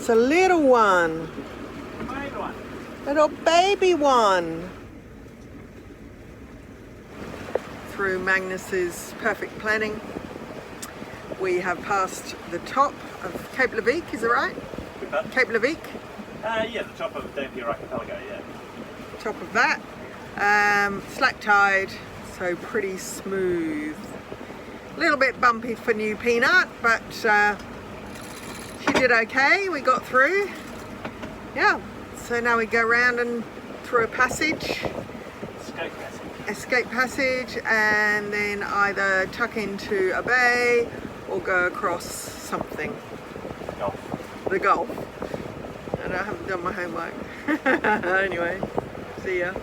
It's a little one. Little baby one. Through Magnus's perfect planning, we have passed the top of Cape Leveque, is it right? Cape Leveque? Yeah, the top of Dampier Archipelago, yeah. Top of that. Slack tide, so pretty smooth. A little bit bumpy for new Peanut, but she did okay, we got through. Yeah, so now we go around and through a passage. Escape passage, and then either tuck into a bay or go across something. The Gulf. And I haven't done my homework. Anyway, see ya.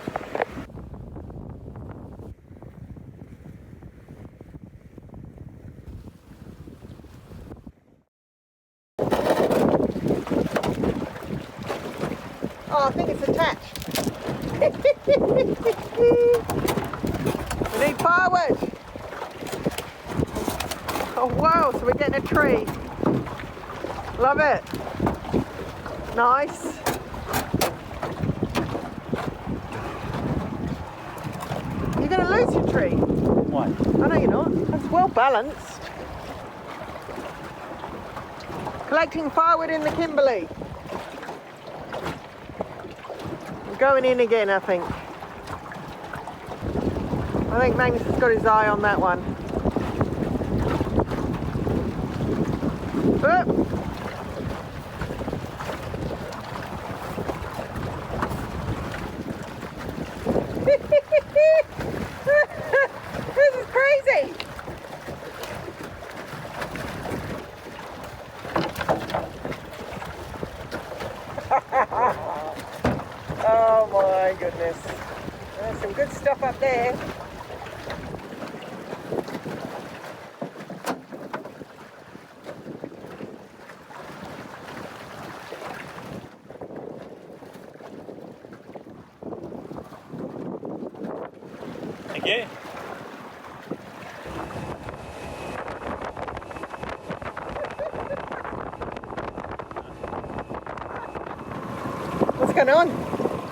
Oh, I think it's attached. We need firewood. Oh wow, so we're getting a tree. Love it. Nice. You're going to lose your tree. Why? I know you're not. It's well balanced. Collecting firewood in the Kimberley. We're going in again, I think. I think Magnus has got his eye on that one. Oh. This is crazy. Oh my goodness. There's some good stuff up there. Yeah. What's going on?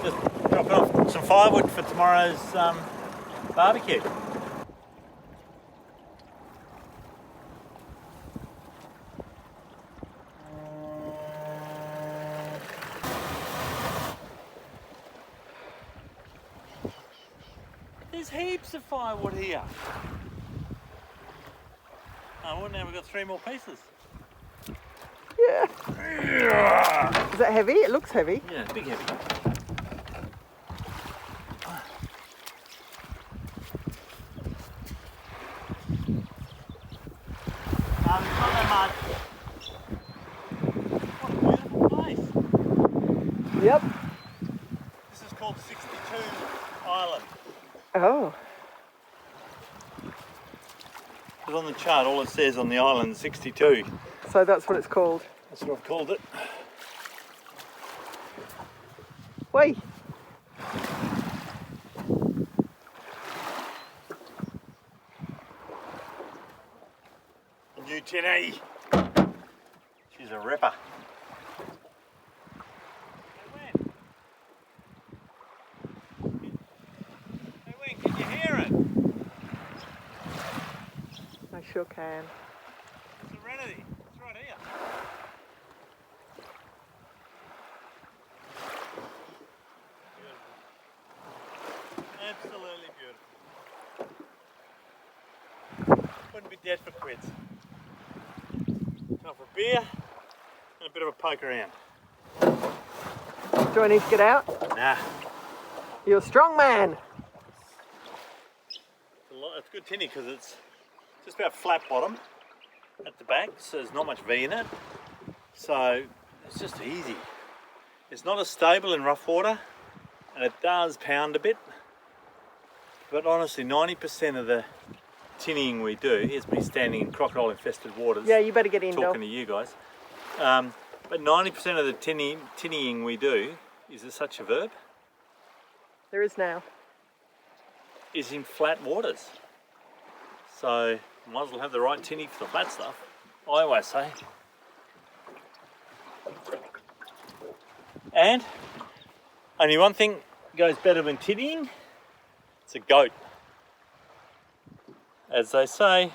Just dropping off some firewood for tomorrow's barbecue. There's heaps of firewood here. Oh, well, now we've got 3 more pieces. Yeah. Is that heavy? It looks heavy. Yeah, big heavy. No, it's not that much. What a beautiful place. Yep. This is called 62 Island. Oh. Because on the chart, all it says on the island is 62. So that's what it's called. That's what I've called it. Wait. New tinny. She's a ripper. Hey, Wen, can you hear it? I sure can. Serenity. It's right here. Beautiful. Absolutely beautiful. Wouldn't be dead for quids. Time for a beer and a bit of a poke around. Do I need to get out? Nah. You're a strong man. It's good tinny because it's just about flat bottom at the back, so there's not much V in it. So it's just easy. It's not as stable in rough water and it does pound a bit. But honestly, 90% of the tinnying we do is me standing in crocodile infested waters. Yeah, you better get in, talking to you guys. But 90% of the tinnying we do, is there such a verb? There is now. Is in flat waters. So might as well have the right tinny for the flat stuff. I always say. And only one thing goes better when tinnying, it's a goat. As they say, you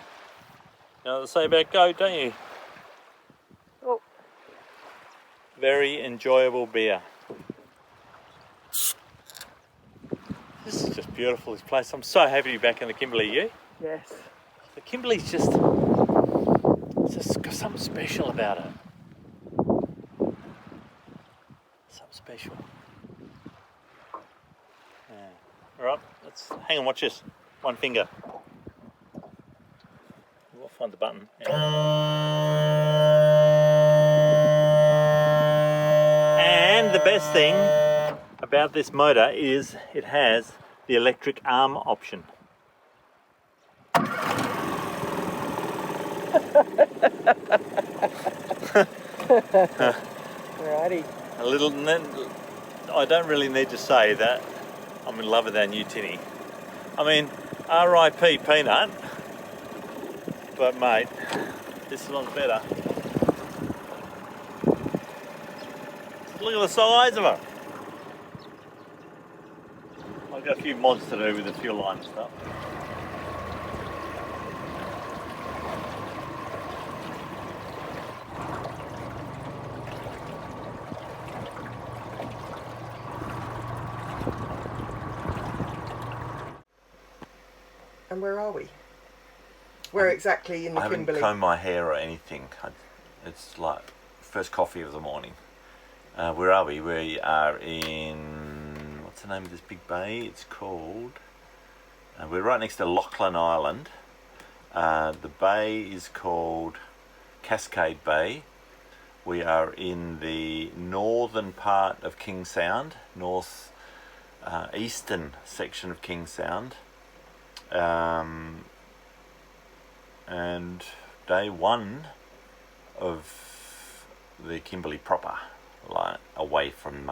know what they say about goat, don't you? Oh. Very enjoyable beer. This is just beautiful, this place. I'm so happy to be back in the Kimberley, you? Yes. The Kimberley's just got something special about it. Something special. Yeah. Alright, let's hang on, watch this. One finger. We'll find the button. Yeah. And the best thing about this motor is it has the electric arm option. Alrighty. I don't really need to say that I'm in love with our new tinny. I mean, R.I.P. Peanut, but mate, this one's better. Look at the size of it. I've got a few mods to do with the fuel line and stuff. And where are we? Where exactly in the I haven't Kimberley? combed my hair or anything. It's like first coffee of the morning. Where are we? We are in, what's the name of this big bay? It's called, we're right next to Lochlan Island. The bay is called Cascade Bay. We are in the northern part of King Sound, north eastern section of King Sound. And day one of the Kimberley proper, like away from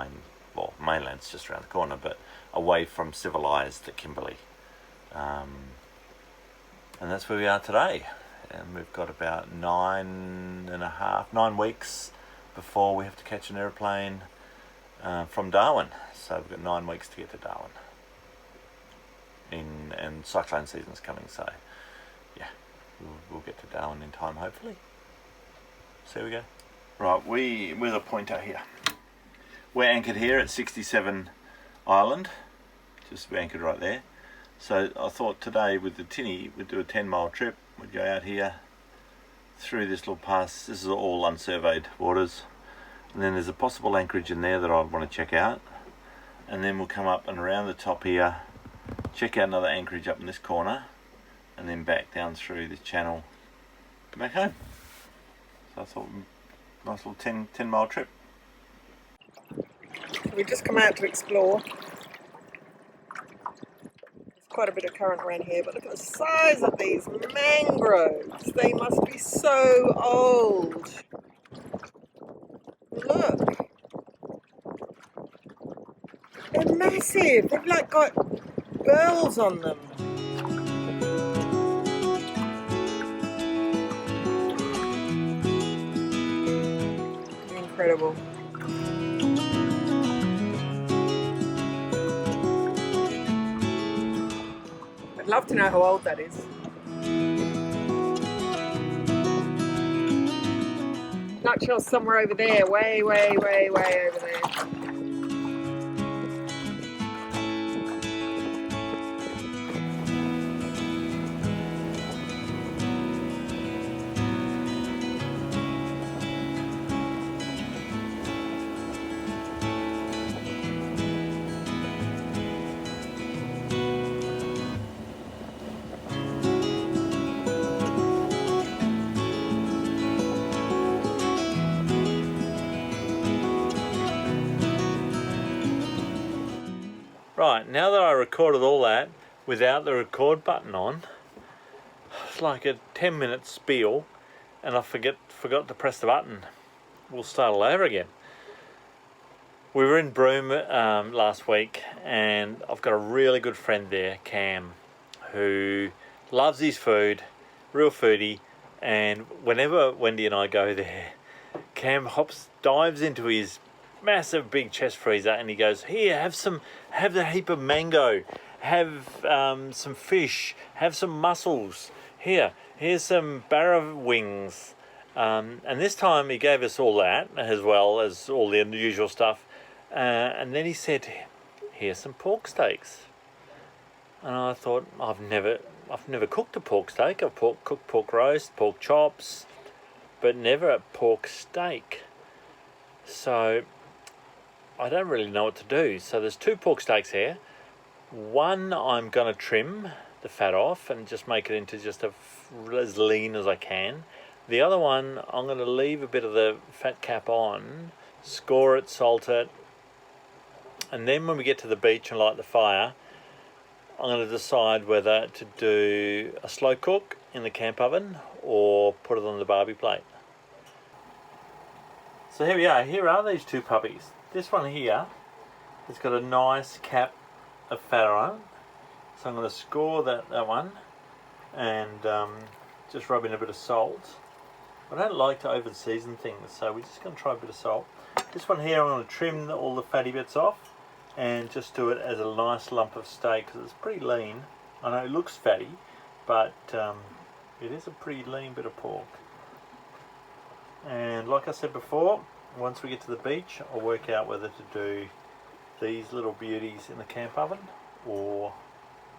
mainland's just around the corner, but away from civilized Kimberley. And that's where we are today. And we've got about 9 weeks before we have to catch an airplane from Darwin. So we've got 9 weeks to get to Darwin. And cyclone season's coming, so yeah, we'll get to Darwin in time, hopefully. So here we go. Right, we're the pointer here. We're anchored here at 67 Island, just anchored right there. So I thought today with the tinny we'd do a 10-mile trip. We'd go out here through this little pass. This is all unsurveyed waters, and then there's a possible anchorage in there that I want to check out, and then we'll come up and around the top here, check out another anchorage up in this corner, and then back down through this channel and back home. So I thought, nice little 10-mile trip. We just come out to explore. There's quite a bit of current around here, but look at the size of these mangroves. They must be so old. Look. They're massive. They've like got bells on them. Incredible. I'd love to know how old that is. Nutshells somewhere over there, way over there. Right, now that I recorded all that without the record button on, it's like a 10-minute spiel and I forgot to press the button. We'll start all over again. We were in Broome last week, and I've got a really good friend there, Cam, who loves his food, real foodie, and whenever Wendy and I go there, Cam dives into his massive big chest freezer, and he goes, here, have a heap of mango, have some fish, have some mussels, here's some barra wings. And this time he gave us all that, as well as all the usual stuff. And then he said, here's some pork steaks. And I thought, I've never cooked a pork steak. I've cooked pork roast, pork chops, but never a pork steak. So I don't really know what to do. So there's 2 pork steaks here. One I'm going to trim the fat off and just make it into just as lean as I can. The other one, I'm going to leave a bit of the fat cap on, score it, salt it, and then when we get to the beach and light the fire, I'm going to decide whether to do a slow cook in the camp oven or put it on the barbie plate. So here we are. Here are these 2 puppies. This one here has got a nice cap of fat on it. So I'm going to score that one and just rub in a bit of salt. I don't like to over season things, so we're just going to try a bit of salt. This one here I'm going to trim all the fatty bits off and just do it as a nice lump of steak because it's pretty lean. I know it looks fatty, but it is a pretty lean bit of pork. And like I said before, once we get to the beach, I'll work out whether to do these little beauties in the camp oven or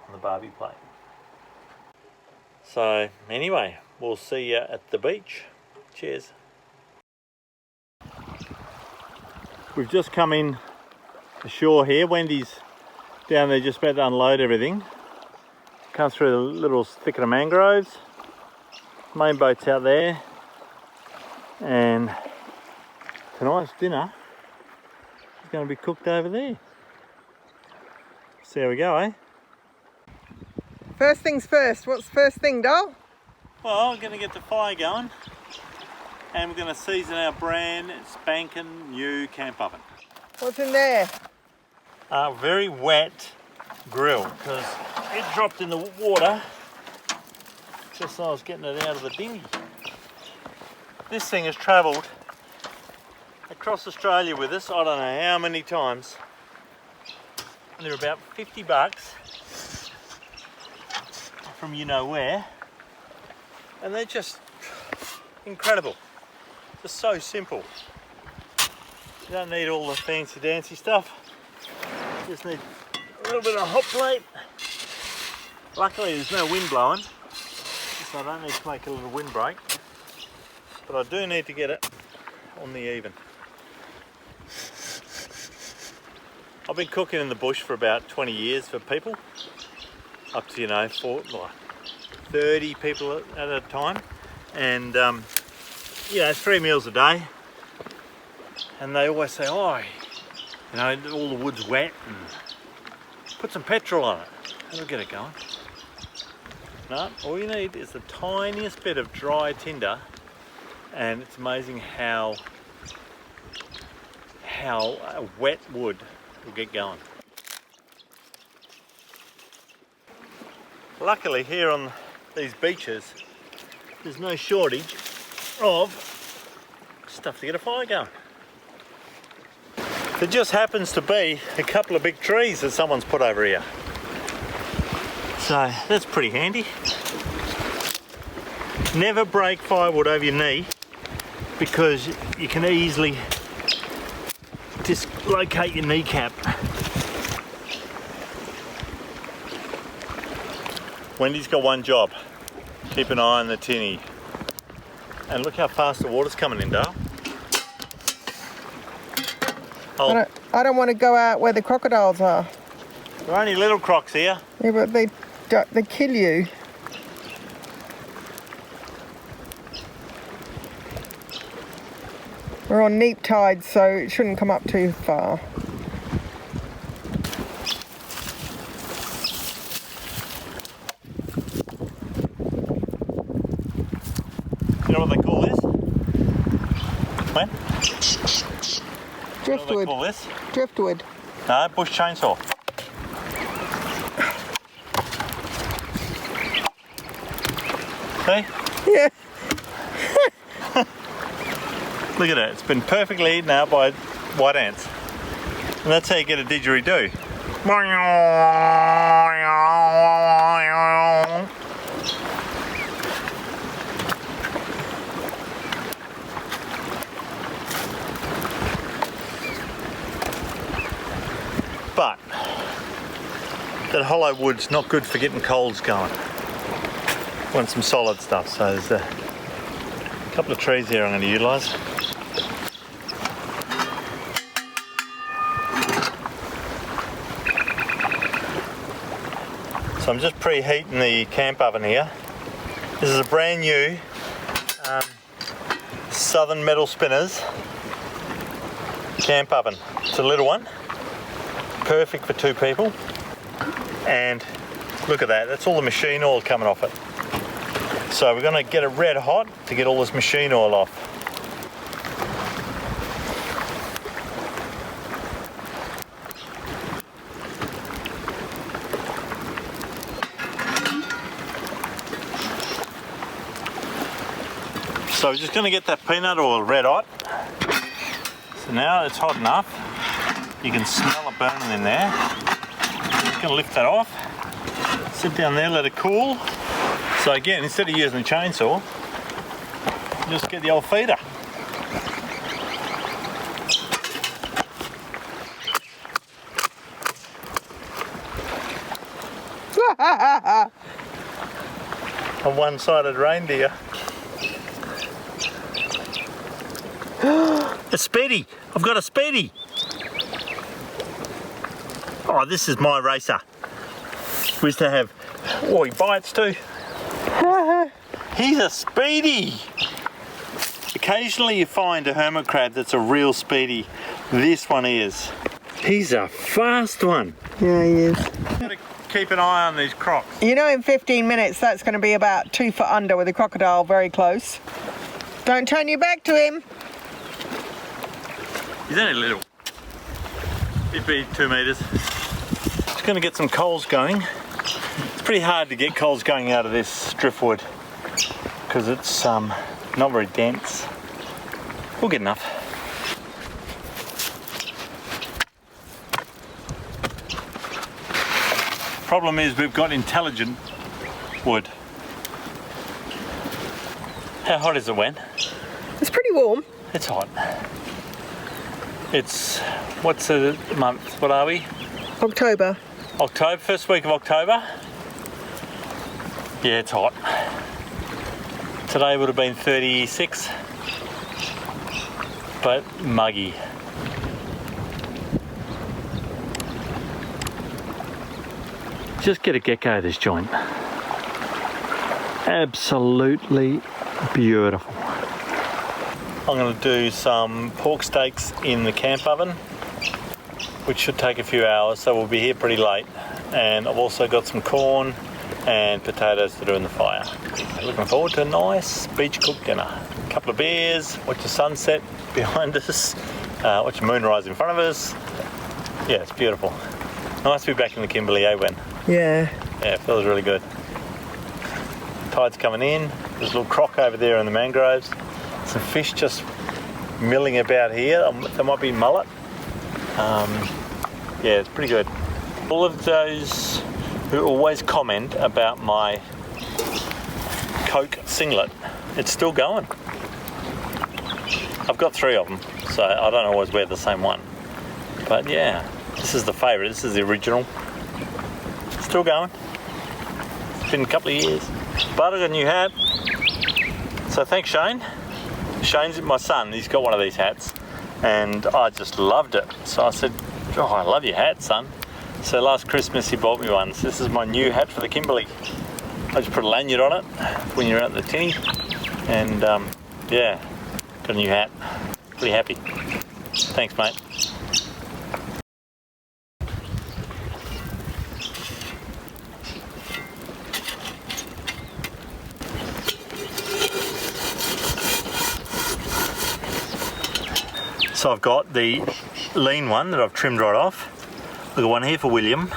on the barbie plate. So anyway, we'll see you at the beach. Cheers. We've just come in ashore here. Wendy's down there just about to unload everything. Come through the little thicket of mangroves. Main boat's out there. And tonight's dinner is going to be cooked over there. So there we go, eh? First things first. What's the first thing, doll? Well, we're going to get the fire going. And we're going to season our brand spanking new camp oven. What's in there? A very wet grill because it dropped in the water just as I was getting it out of the dinghy. This thing has travelled across Australia with us, I don't know how many times. And they're about $50 from you know where. And they're just incredible. Just so simple. You don't need all the fancy dancy stuff. You just need a little bit of a hot plate. Luckily there's no wind blowing, so I don't need to make a little windbreak. But I do need to get it on the even. I've been cooking in the bush for about 20 years for people. Up to, 30 people at a time. And it's 3 meals a day. And they always say, all the wood's wet and put some petrol on it. That'll get it going. No, all you need is the tiniest bit of dry tinder, and it's amazing how a wet wood will get going. Luckily here on these beaches there's no shortage of stuff to get a fire going. There just happens to be a couple of big trees that someone's put over here. So that's pretty handy. Never break firewood over your knee because you can easily dislocate your kneecap. Wendy's got one job. Keep an eye on the tinny. And look how fast the water's coming in, Dale. I don't want to go out where the crocodiles are. There are only little crocs here. Yeah, but they kill you. We're on neap tide, so it shouldn't come up too far. You know what they call this? When? Driftwood. What do they call this? Driftwood. No, bush chainsaw. See? Yeah. Look at it, it's been perfectly eaten out by white ants. And that's how you get a didgeridoo. But that hollow wood's not good for getting coals going. Want some solid stuff, so there's a couple of trees here I'm going to utilise. So I'm just preheating the camp oven here. This is a brand new Southern Metal Spinners camp oven. It's a little one, perfect for 2 people. And look at that, that's all the machine oil coming off it. So we're going to get it red hot to get all this machine oil off. So we're just going to get that peanut oil red hot. So now it's hot enough. You can smell it burning in there. Just going to lift that off. Sit down there, let it cool. So again, instead of using a chainsaw, just get the old feeder. A one-sided reindeer. A speedy! I've got a speedy! Oh, this is my racer. We used to have, oh, he bites too. He's a speedy! Occasionally you find a hermit crab that's a real speedy. This one is. He's a fast one. Yeah, he is. Gotta keep an eye on these crocs. You know, in 15 minutes that's going to be about 2 foot under with a crocodile very close. Don't turn your back to him. He's only little. He'd be 2 metres. Just going to get some coals going. It's pretty hard to get coals going out of this driftwood because it's not very dense. We'll get enough. Problem is we've got intelligent wood. How hot is it, Wen? It's pretty warm. It's hot. It's, what's the month? What are we? October. October, first week of October. Yeah, it's hot. Today would have been 36, but muggy. Just get a gecko this joint. Absolutely beautiful. I'm going to do some pork steaks in the camp oven, which should take a few hours, so we'll be here pretty late. And I've also got some corn and potatoes to do in the fire. Looking forward to a nice beach cooked dinner. A couple of beers, watch the sunset behind us, watch the moonrise in front of us. Yeah, it's beautiful. Nice to be back in the Kimberley, eh, Wen? Yeah. Yeah, it feels really good. Tide's coming in. There's a little croc over there in the mangroves. Some fish just milling about here. There might be mullet. Yeah, it's pretty good. All of those who always comment about my Coke singlet, it's still going. I've got 3 of them, so I don't always wear the same one. But yeah, this is the favourite. This is the original. Still going. It's been a couple of years. But I got a new hat. So thanks, Shane. Shane's my son. He's got one of these hats, and I just loved it. So I said, "Oh, I love your hat, son." So last Christmas he bought me one. So this is my new hat for the Kimberley. I just put a lanyard on it when you're out the tinny, and yeah, got a new hat. Pretty happy. Thanks, mate. So I've got the lean one that I've trimmed right off. I've got one here for William,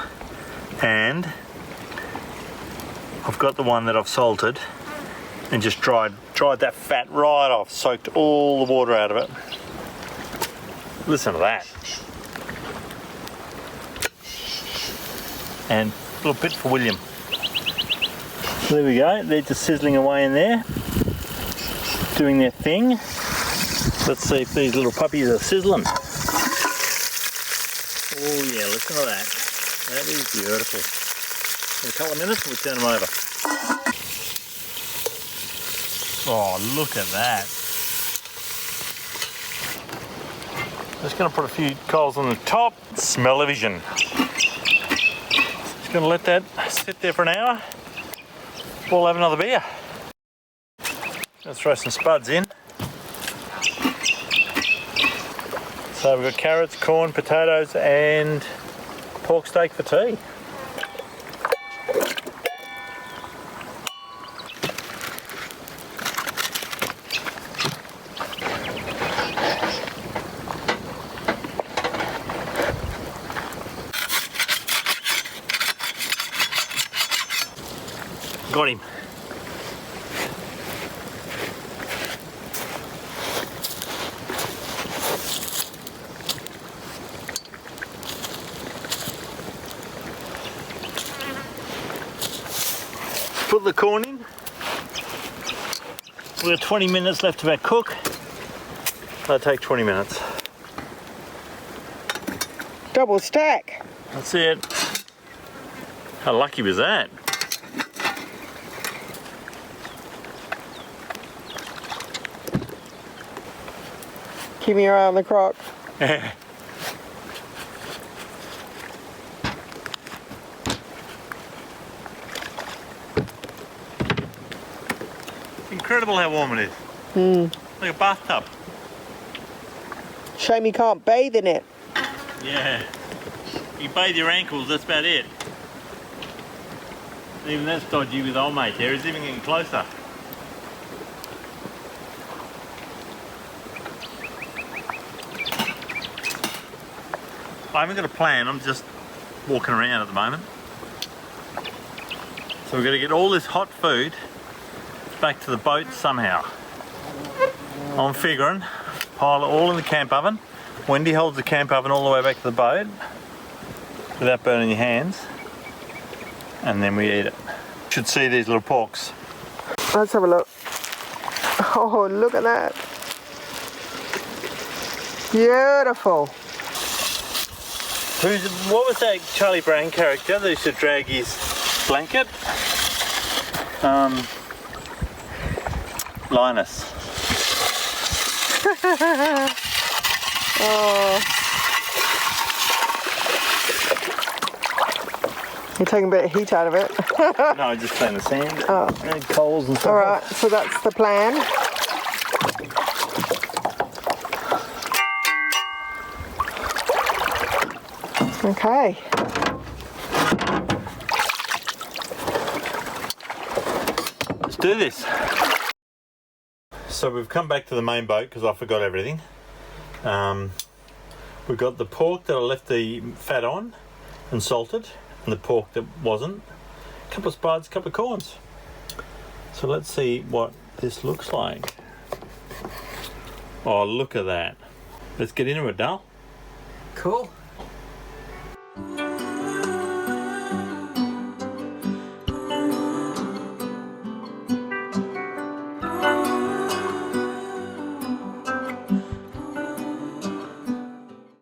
and I've got the one that I've salted and just dried that fat right off, soaked all the water out of it. Listen to that. And a little bit for William. There we go, they're just sizzling away in there, doing their thing. Let's see if these little puppies are sizzling. Oh yeah, listen to that. That is beautiful. In a couple of minutes we'll turn them over. Oh, look at that. Just going to put a few coals on the top. Smell-o-vision. Just going to let that sit there for an hour. We'll have another beer. Let's throw some spuds in. So we've got carrots, corn, potatoes and pork steak for tea. Got him. Put the corn in. We've got 20 minutes left of our cook. That'll take 20 minutes. Double stack. That's it. How lucky was that? Keep your eye on the crock. Incredible how warm it is. Like a bathtub. Shame you can't bathe in it. Yeah. You bathe your ankles, that's about it. Even that's dodgy with old mate there. He's even getting closer. I haven't got a plan, I'm just walking around at the moment. So we've got to get all this hot food back to the boat somehow. I'm figuring pile it all in the camp oven. Wendy holds the camp oven all the way back to the boat without burning your hands, and then we eat it. You should see these little porks. Let's have a look. Oh, look at that. Beautiful. What was that Charlie Brown character that used to drag his blanket? Linus. Oh. You're taking a bit of heat out of it. No, just playing the sand. Oh. And coals and stuff. Alright, so that's the plan. Okay. Let's do this. So we've come back to the main boat because I forgot everything. We've got the pork that I left the fat on and salted, and the pork that wasn't. A couple of spuds, a couple of corns. So let's see what this looks like. Oh, look at that. Let's get into it, Dal. Cool.